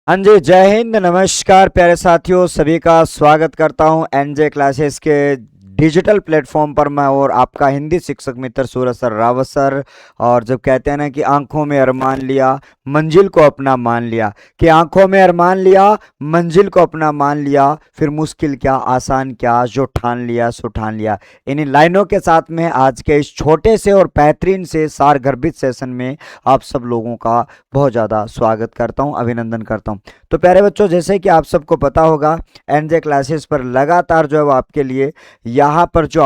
हाँ जी, जय हिंद, नमस्कार प्यारे साथियों, सभी का स्वागत करता हूँ एनजे क्लासेस के डिजिटल प्लेटफॉर्म पर। मैं और आपका हिंदी शिक्षक मित्र सूरज सर, रावत सर। और जब कहते हैं ना कि आंखों में अरमान लिया, मंजिल को अपना मान लिया, कि आंखों में अरमान लिया, मंजिल को अपना मान लिया, फिर मुश्किल क्या आसान क्या, जो ठान लिया सो ठान लिया। इन्हीं लाइनों के साथ में आज के इस छोटे से और बेहतरीन से सारगर्भित सेशन में आप सब लोगों का बहुत ज़्यादा स्वागत करता हूं, अभिनंदन करता हूं। तो प्यारे बच्चों, जैसे कि आप सबको पता होगा, एनजे क्लासेस पर लगातार जो है वो आपके लिए यहाँ पर जो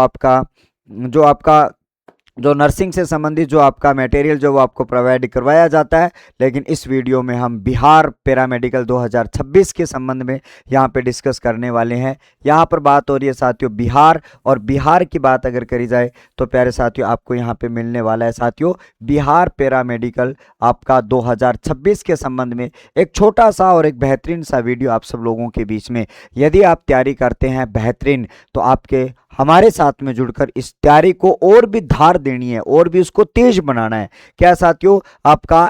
आपका जो नर्सिंग से संबंधित जो आपका मटेरियल जो वो आपको प्रोवाइड करवाया जाता है। लेकिन इस वीडियो में हम बिहार पैरामेडिकल 2026 के संबंध में यहाँ पे डिस्कस करने वाले हैं। यहाँ पर बात हो रही है साथियों बिहार, और बिहार की बात अगर करी जाए तो प्यारे साथियों आपको यहाँ पे मिलने वाला है साथियों बिहार पैरामेडिकल आपका 2026 के संबंध में एक छोटा सा और एक बेहतरीन सा वीडियो आप सब लोगों के बीच में। यदि आप तैयारी करते हैं बेहतरीन, तो आपके हमारे साथ में जुड़कर इस तैयारी को और भी धार देनी है और भी उसको तेज बनाना है। क्या साथियों, आपका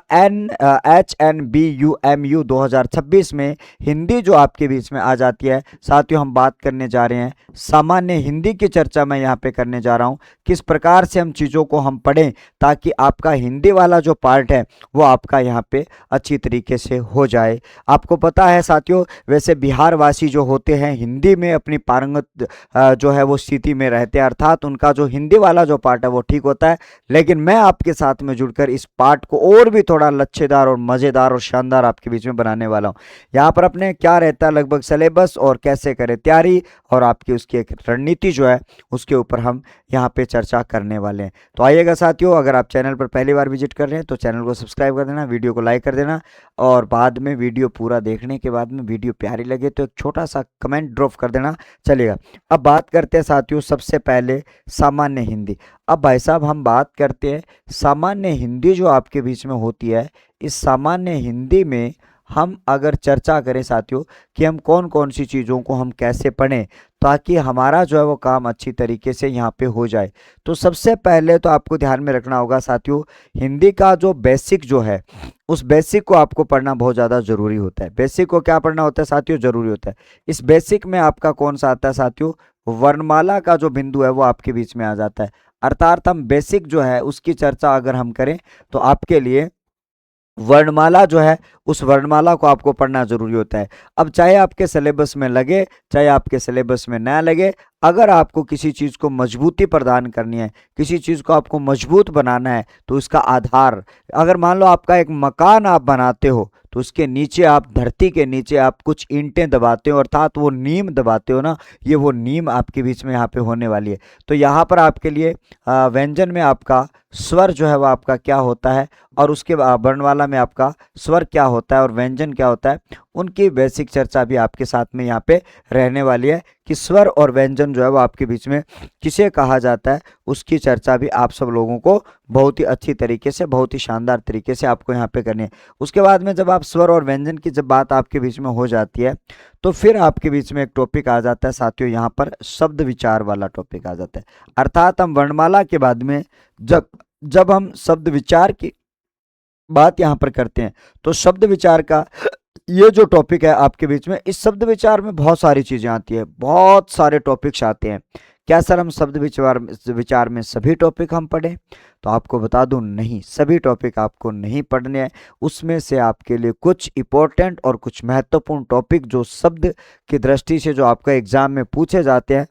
HNBUMU 2026 में हिंदी जो आपके बीच में आ जाती है साथियों, हम बात करने जा रहे हैं सामान्य हिंदी की चर्चा मैं यहाँ पे करने जा रहा हूँ। किस प्रकार से हम चीज़ों को हम पढ़ें ताकि आपका हिंदी वाला जो पार्ट है वो आपका यहाँ पे अच्छी तरीके से हो जाए। आपको पता है साथियों, वैसे बिहार वासी जो होते हैं हिंदी में अपनी पारंगत जो है वो स्थिति में रहते हैं, अर्थात उनका जो हिंदी वाला जो पार्ट है वो ठीक होता है। लेकिन मैं आपके साथ में जुड़कर इस पार्ट को और भी थोड़ा लच्छेदार और मज़ेदार और शानदार आपके बीच में बनाने वाला हूँ। यहाँ पर अपने क्या रहता है लगभग सिलेबस और कैसे करें तैयारी और आपकी उसकी एक रणनीति जो है उसके ऊपर हम यहाँ पे चर्चा करने वाले हैं। तो आइएगा साथियों, अगर आप चैनल पर पहली बार विजिट कर रहे हैं तो चैनल को सब्सक्राइब कर देना, वीडियो को लाइक कर देना, और बाद में वीडियो पूरा देखने के बाद में वीडियो प्यारी लगे तो एक छोटा सा कमेंट ड्रॉप कर देना चलेगा। अब बात करते हैं साथियों सबसे पहले सामान्य हिंदी। अब भाई साहब हम बात करते हैं सामान्य हिंदी जो आपके बीच में होती है, इस सामान्य हिंदी में हम अगर चर्चा करें साथियों कि हम कौन कौन सी चीज़ों को हम कैसे पढ़ें ताकि हमारा जो है वो काम अच्छी तरीके से यहाँ पे हो जाए। तो सबसे पहले तो आपको ध्यान में रखना होगा साथियों, हिंदी का जो बेसिक जो है उस बेसिक को आपको पढ़ना बहुत ज़्यादा ज़रूरी होता है। बेसिक को क्या पढ़ना होता है साथियों, ज़रूरी होता है। इस बेसिक में आपका कौन सा आता है साथियों, वर्णमाला का जो बिंदु है वो आपके बीच में आ जाता है। अर्थात हम बेसिक जो है उसकी चर्चा अगर हम करें तो आपके लिए वर्णमाला जो है उस वर्णमाला को आपको पढ़ना जरूरी होता है। अब चाहे आपके सिलेबस में लगे चाहे आपके सिलेबस में ना लगे, अगर आपको किसी चीज़ को मजबूती प्रदान करनी है, किसी चीज़ को आपको मजबूत बनाना है, तो इसका आधार, अगर मान लो आपका एक मकान आप बनाते हो तो उसके नीचे आप, धरती के नीचे आप कुछ ईंटें दबाते हो, अर्थात वो नींव दबाते हो ना, ये वो नींव आपके बीच में यहाँ पे होने वाली है। तो यहाँ पर आपके लिए व्यंजन में आपका स्वर जो है वो आपका क्या होता है, और उसके वर्णमाला में आपका स्वर क्या होता है और व्यंजन क्या होता है, उनकी बेसिक चर्चा भी आपके साथ में यहाँ पे रहने वाली है कि स्वर और व्यंजन जो है वो आपके बीच में किसे कहा जाता है, उसकी चर्चा भी आप सब लोगों को बहुत ही अच्छी तरीके से, बहुत ही शानदार तरीके से आपको यहाँ पे करनी है। उसके बाद में जब आप स्वर और व्यंजन की जब बात आपके बीच में हो जाती है तो फिर आपके बीच में एक टॉपिक आ जाता है साथियों, यहाँ पर शब्द विचार वाला टॉपिक आ जाता है। अर्थात हम वर्णमाला के बाद में जब जब हम शब्द विचार की बात यहाँ पर करते हैं तो शब्द विचार का ये जो टॉपिक है आपके बीच में, इस शब्द विचार में बहुत सारी चीजें आती है, बहुत सारे टॉपिक्स आते हैं। क्या सर हम शब्द विचार में सभी टॉपिक हम पढ़ें? तो आपको बता दूं, नहीं, सभी टॉपिक आपको नहीं पढ़ने हैं। उसमें से आपके लिए कुछ इंपॉर्टेंट और कुछ महत्वपूर्ण टॉपिक जो शब्द की दृष्टि से जो आपका एग्जाम में पूछे जाते हैं,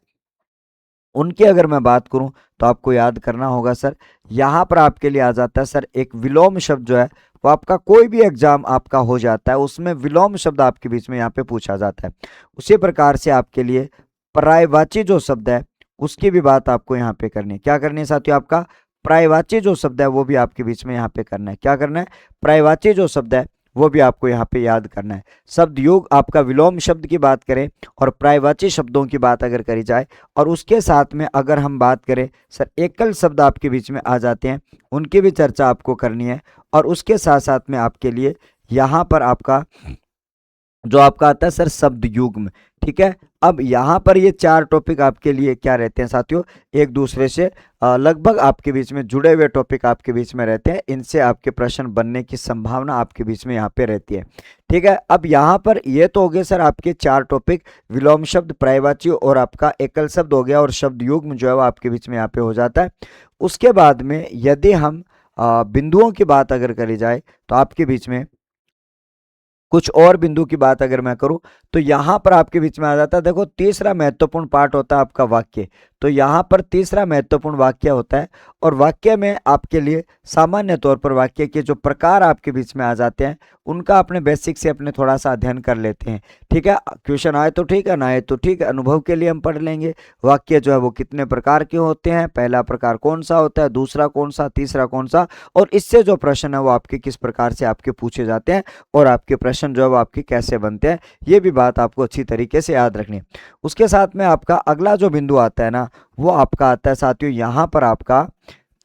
उनकी अगर मैं बात करूं तो आपको याद करना होगा सर, यहाँ पर आपके लिए आ जाता है सर एक विलोम शब्द जो है वो आपका कोई भी एग्जाम आपका हो जाता है उसमें विलोम शब्द आपके बीच में यहाँ पे पूछा जाता है। उसी प्रकार से आपके लिए पर्यायवाची जो शब्द है उसकी भी बात आपको यहाँ पे करनी है। क्या करनी है साथियों, आपका पर्यायवाची जो शब्द है वो भी आपके बीच में यहाँ पे करना है। क्या करना है, पर्यायवाची जो शब्द है वो भी आपको यहाँ पे याद करना है। शब्द योग आपका विलोम शब्द की बात करें और पर्यायवाची शब्दों की बात अगर करी जाए, और उसके साथ में अगर हम बात करें सर एकल शब्द आपके बीच में आ जाते हैं, उनकी भी चर्चा आपको करनी है। और उसके साथ साथ में आपके लिए यहाँ पर आपका जो आपका आता है सर शब्द युग्म, ठीक है, अब यहाँ पर ये 4 टॉपिक आपके लिए क्या रहते हैं साथियों, एक दूसरे से लगभग आपके बीच में जुड़े हुए टॉपिक आपके बीच में रहते हैं। इनसे आपके प्रश्न बनने की संभावना आपके बीच में यहाँ पे रहती है। ठीक है, अब यहाँ पर ये तो हो गए सर आपके 4 टॉपिक, विलोम शब्द, पर्यायवाची और आपका एकल शब्द हो गया, और शब्द युग्म जो है वो आपके बीच में यहाँ पे हो जाता है। उसके बाद में यदि हम बिंदुओं की बात अगर करी जाए तो आपके बीच में कुछ और बिंदु की बात अगर मैं करूं तो यहां पर आपके बीच में आ जाता है, देखो तीसरा महत्वपूर्ण पार्ट होता है आपका वाक्य। तो यहां पर तीसरा महत्वपूर्ण वाक्य होता है, और वाक्य में आपके लिए सामान्य तौर पर वाक्य के जो प्रकार आपके बीच में आ जाते हैं उनका अपने बेसिक से अपने थोड़ा सा अध्ययन कर लेते हैं। ठीक है, क्वेश्चन आए तो ठीक है, ना आए तो ठीक है, अनुभव के लिए हम पढ़ लेंगे वाक्य जो है वो कितने प्रकार के होते हैं, पहला प्रकार कौन सा होता है, दूसरा कौन सा, तीसरा कौन सा, और इससे जो प्रश्न है वो आपके किस प्रकार से आपके पूछे जाते हैं, और आपके प्रश्न जो है वो आपके कैसे बनते हैं, ये भी बात आपको अच्छी तरीके से याद रखनी है। उसके साथ में आपका अगला जो बिंदु आता है ना, वो आपका आता है साथियों यहाँ पर आपका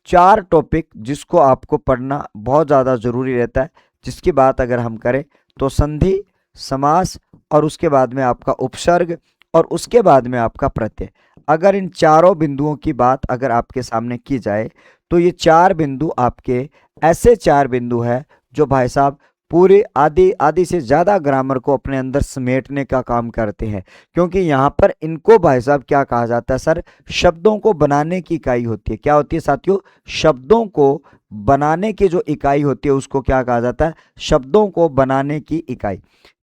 4 टॉपिक जिसको आपको पढ़ना बहुत ज़्यादा जरूरी रहता है, जिसकी बात अगर हम करें तो संधि, समास, और उसके बाद में आपका उपसर्ग, और उसके बाद में आपका प्रत्यय। अगर इन चारों बिंदुओं की बात अगर आपके सामने की जाए तो ये 4 बिंदु आपके ऐसे 4 बिंदु है जो भाई साहब पूरे आधी से ज़्यादा ग्रामर को अपने अंदर समेटने का काम करते हैं, क्योंकि यहाँ पर इनको भाई साहब क्या कहा जाता है सर, शब्दों को बनाने की इकाई होती है। क्या होती है साथियों, शब्दों को बनाने की जो इकाई होती है उसको क्या कहा जाता है, शब्दों को बनाने की इकाई।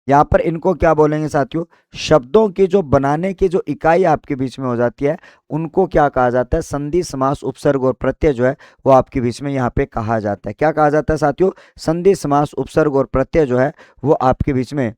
यहाँ पर इनको क्या बोलेंगे साथियों, शब्दों की जो बनाने की जो इकाई आपके बीच में हो जाती है उनको क्या कहा जाता है, संधि, समास, उपसर्ग और प्रत्यय जो है वो आपके बीच में यहाँ पे कहा जाता है। क्या कहा जाता है साथियों, संधि, समास, उपसर्ग और प्रत्यय जो है वो आपके बीच में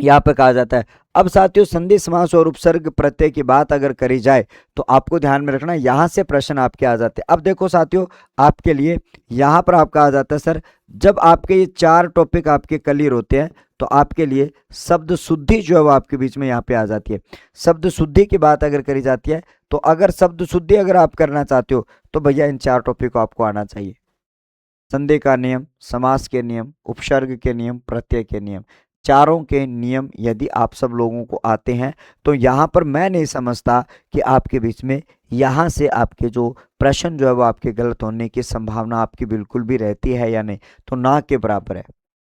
यहाँ पे कहा जाता है। अब साथियों संधि, समास और उपसर्ग प्रत्यय की बात अगर करी जाए तो आपको ध्यान में रखना यहाँ से प्रश्न आपके आ जाते हैं। अब देखो साथियों आपके लिए यहाँ पर आपका आ जाता है सर, जब आपके ये 4 टॉपिक आपके क्लियर होते हैं तो आपके लिए शब्द शुद्धि जो है वो आपके बीच में यहाँ पे आ जाती है। शब्द शुद्धि की बात अगर करी जाती है तो अगर शब्द शुद्धि अगर आप करना चाहते हो तो भैया इन 4 टॉपिक को आपको आना चाहिए। संधि का नियम, समास के नियम, उपसर्ग के नियम, प्रत्यय के नियम, चारों के नियम यदि आप सब लोगों को आते हैं तो यहाँ पर मैं नहीं समझता कि आपके बीच में यहाँ से आपके जो प्रश्न जो है वो आपके गलत होने की संभावना आपकी बिल्कुल भी रहती है या नहीं, तो ना के बराबर है।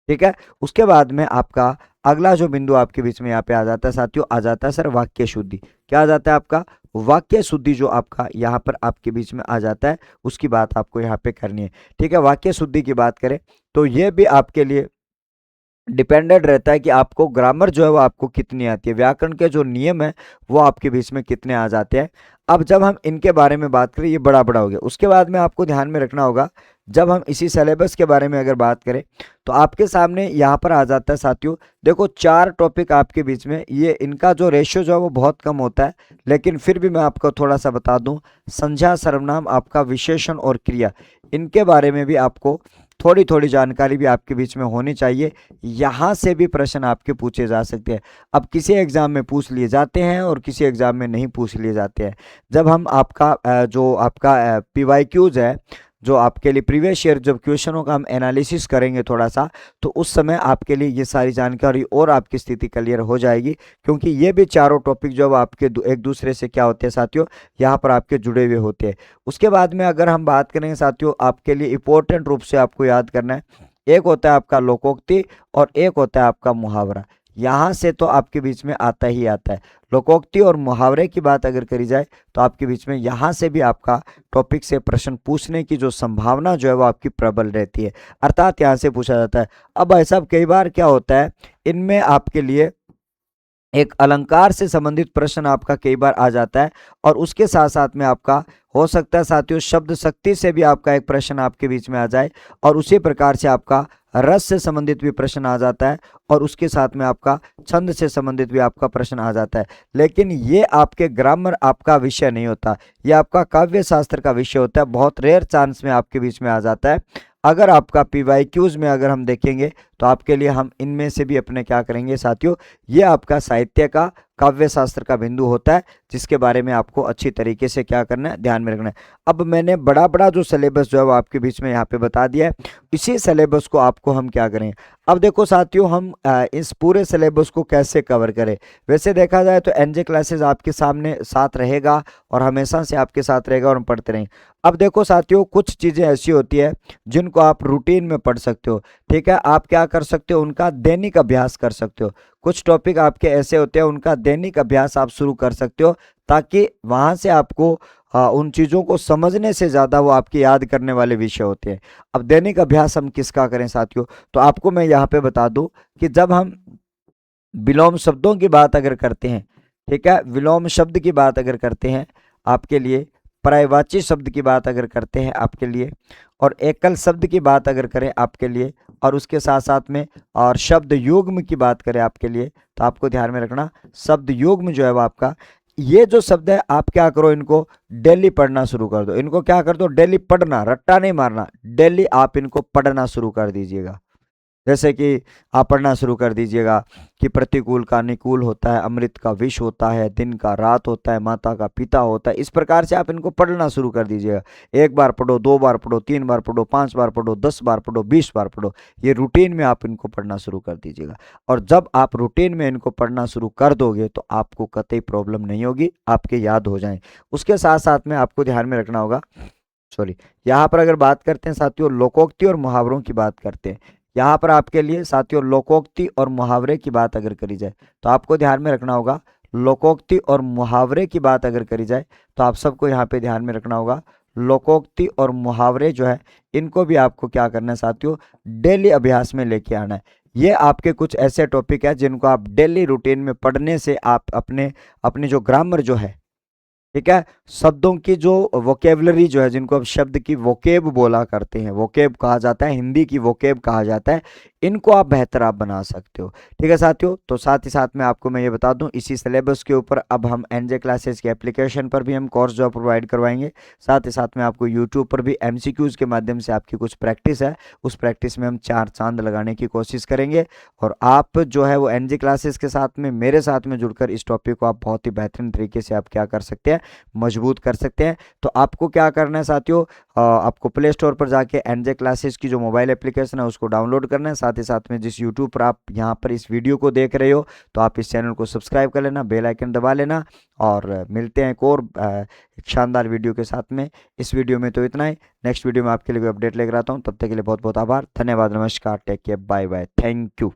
ठीक है, उसके बाद में आपका अगला जो बिंदु आपके बीच में यहाँ पे आ जाता है साथियों, आ जाता है सर वाक्य शुद्धि। क्या आ जाता है आपका, वाक्य शुद्धि जो आपका यहाँ पर आपके बीच में आ जाता है उसकी बात आपको यहाँ पे करनी है। ठीक है, वाक्य शुद्धि की बात करें तो ये भी आपके लिए डिपेंडेंट रहता है कि आपको ग्रामर जो है वो आपको कितनी आती है, व्याकरण के जो नियम है वो आपके बीच में कितने आ जाते हैं। अब जब हम इनके बारे में बात करें, ये बड़ा हो गया, उसके बाद में आपको ध्यान में रखना होगा जब हम इसी सिलेबस के बारे में अगर बात करें तो आपके सामने यहाँ पर आ जाता है साथियों, देखो 4 टॉपिक आपके बीच में, ये इनका जो रेशियो जो है वो बहुत कम होता है, लेकिन फिर भी मैं आपको थोड़ा सा बता दूं, संज्ञा, सर्वनाम, आपका विशेषण और क्रिया, इनके बारे में भी आपको थोड़ी थोड़ी जानकारी भी आपके बीच में होनी चाहिए। यहाँ से भी प्रश्न आपके पूछे जा सकते हैं। अब किसी एग्जाम में पूछ लिए जाते हैं और किसी एग्जाम में नहीं पूछ लिए जाते हैं। जब हम आपका जो आपका PYQs है, जो आपके लिए प्रीवियस ईयर जब क्वेश्चनों का हम एनालिसिस करेंगे थोड़ा सा, तो उस समय आपके लिए ये सारी जानकारी और आपकी स्थिति क्लियर हो जाएगी, क्योंकि ये भी चारों टॉपिक जो आपके एक दूसरे से क्या होते हैं साथियों, यहाँ पर आपके जुड़े हुए होते हैं। उसके बाद में अगर हम बात करेंगे साथियों, आपके लिए इंपॉर्टेंट रूप से आपको याद करना है, एक होता है आपका लोकोक्ति और एक होता है आपका मुहावरा। यहाँ से तो आपके बीच में आता ही आता है। लोकोक्ति और मुहावरे की बात अगर करी जाए तो आपके बीच में यहाँ से भी आपका टॉपिक से प्रश्न पूछने की जो संभावना जो है वो आपकी प्रबल रहती है, अर्थात यहाँ से पूछा जाता है। अब भाई साहब कई बार क्या होता है, इनमें आपके लिए एक अलंकार से संबंधित प्रश्न आपका कई बार आ जाता है, और उसके साथ साथ में आपका हो सकता है साथियों शब्द शक्ति से भी आपका एक प्रश्न आपके बीच में आ जाए, और उसी प्रकार से आपका रस से संबंधित भी प्रश्न आ जाता है, और उसके साथ में आपका छंद से संबंधित भी आपका प्रश्न आ जाता है। लेकिन ये आपके ग्रामर आपका विषय नहीं होता, ये आपका काव्य शास्त्र का विषय होता है। बहुत रेयर चांस में आपके बीच में आ जाता है। अगर आपका PYQs में अगर हम देखेंगे तो आपके लिए हम इनमें से भी अपने क्या करेंगे साथियों, ये आपका साहित्य का, काव्य शास्त्र का बिंदु होता है, जिसके बारे में आपको अच्छी तरीके से क्या करना है, ध्यान में रखना है। अब मैंने बड़ा बड़ा जो सिलेबस जो है वो आपके बीच में यहाँ पे बता दिया है, इसी सिलेबस को आपको हम क्या करें। अब देखो साथियों, हम इस पूरे सिलेबस को कैसे कवर करें। वैसे देखा जाए तो एनजे क्लासेस आपके सामने साथ रहेगा और हमेशा से आपके साथ रहेगा और हम पढ़ते रहेंगे। अब देखो साथियों, कुछ चीज़ें ऐसी होती है जिनको आप रूटीन में पढ़ सकते हो, ठीक है। आप क्या कर सकते हो, उनका दैनिक अभ्यास कर सकते हो। कुछ टॉपिक आपके ऐसे होते हैं, उनका दैनिक अभ्यास आप शुरू कर सकते हो, ताकि वहां से आपको उन चीज़ों को समझने से ज़्यादा वो आपकी याद करने वाले विषय होते हैं। अब दैनिक अभ्यास हम किसका करें साथियों, तो आपको मैं यहाँ पे बता दूं कि जब हम विलोम शब्दों की बात अगर करते हैं, ठीक है, विलोम शब्द की बात अगर करते हैं आपके लिए, पर्यायवाची शब्द की बात अगर करते हैं आपके लिए, और एकल शब्द की बात अगर करें आपके लिए, और उसके साथ साथ में और शब्द युग्म की बात करें आपके लिए, तो आपको ध्यान में रखना शब्द युग्म जो है वो आपका, ये जो शब्द है आप क्या करो, इनको डेली पढ़ना शुरू कर दो। इनको क्या कर दो, डेली पढ़ना, रट्टा नहीं मारना, डेली आप इनको पढ़ना शुरू कर दीजिएगा। जैसे कि आप पढ़ना शुरू कर दीजिएगा कि प्रतिकूल का अनुकूल होता है, अमृत का विष होता है, दिन का रात होता है, माता का पिता होता है। इस प्रकार से आप इनको पढ़ना शुरू कर दीजिएगा। एक बार पढ़ो, दो बार पढ़ो, तीन बार पढ़ो, 5 बार पढ़ो, 10 बार पढ़ो, 20 बार पढ़ो। ये रूटीन में आप इनको पढ़ना शुरू कर दीजिएगा। और जब आप रूटीन में इनको पढ़ना शुरू कर दोगे तो आपको कतई प्रॉब्लम नहीं होगी, आपके याद हो जाए। उसके साथ साथ में आपको ध्यान में रखना होगा, सॉरी, यहाँ पर अगर बात करते हैं साथियों लोकोक्ति और मुहावरों की बात करते हैं, यहाँ पर आपके लिए साथियों लोकोक्ति और मुहावरे की बात अगर करी जाए तो आपको ध्यान में रखना होगा, लोकोक्ति और मुहावरे की बात अगर करी जाए तो आप सबको यहाँ पे ध्यान में रखना होगा, लोकोक्ति और मुहावरे जो है इनको भी आपको क्या करना है साथियों, डेली अभ्यास में लेके आना है। ये आपके कुछ ऐसे टॉपिक है जिनको आप डेली रूटीन में पढ़ने से आप अपनी जो ग्रामर जो है, ठीक है, शब्दों की जो वोकेबलरी जो है, जिनको अब शब्द की वोकेब बोला करते हैं, वोकेब कहा जाता है, हिंदी की वोकेब कहा जाता है, इनको आप बेहतर आप बना सकते हो। ठीक है साथियों, तो साथ ही साथ में आपको मैं ये बता दूं, इसी सिलेबस के ऊपर अब हम एनजे क्लासेस के एप्लीकेशन पर भी हम कोर्स जो प्रोवाइड करवाएंगे। साथ ही साथ में आपको यूट्यूब पर भी एमसीक्यूज के माध्यम से आपकी कुछ प्रैक्टिस है, उस प्रैक्टिस में हम 4 चांद लगाने की कोशिश करेंगे। और आप जो है वो एनजे क्लासेस के साथ में मेरे साथ में जुड़कर इस टॉपिक को आप बहुत ही बेहतरीन तरीके से आप क्या कर सकते हैं, मजबूत कर सकते हैं। तो आपको क्या करना है साथियों, आपको प्ले स्टोर पर जाके एनजे क्लासेस की जो मोबाइल एप्लीकेशन है उसको डाउनलोड करना है। साथ ही साथ में जिस यूट्यूब पर आप यहाँ पर इस वीडियो को देख रहे हो तो आप इस चैनल को सब्सक्राइब कर लेना, बेल आइकन दबा लेना। और मिलते हैं एक और एक शानदार वीडियो के साथ में। इस वीडियो में तो इतना ही, नेक्स्ट वीडियो में आपके लिए अपडेट लेकर आता हूँ। तब तक के लिए बहुत बहुत आभार, धन्यवाद, नमस्कार, take care, bye bye, thank you.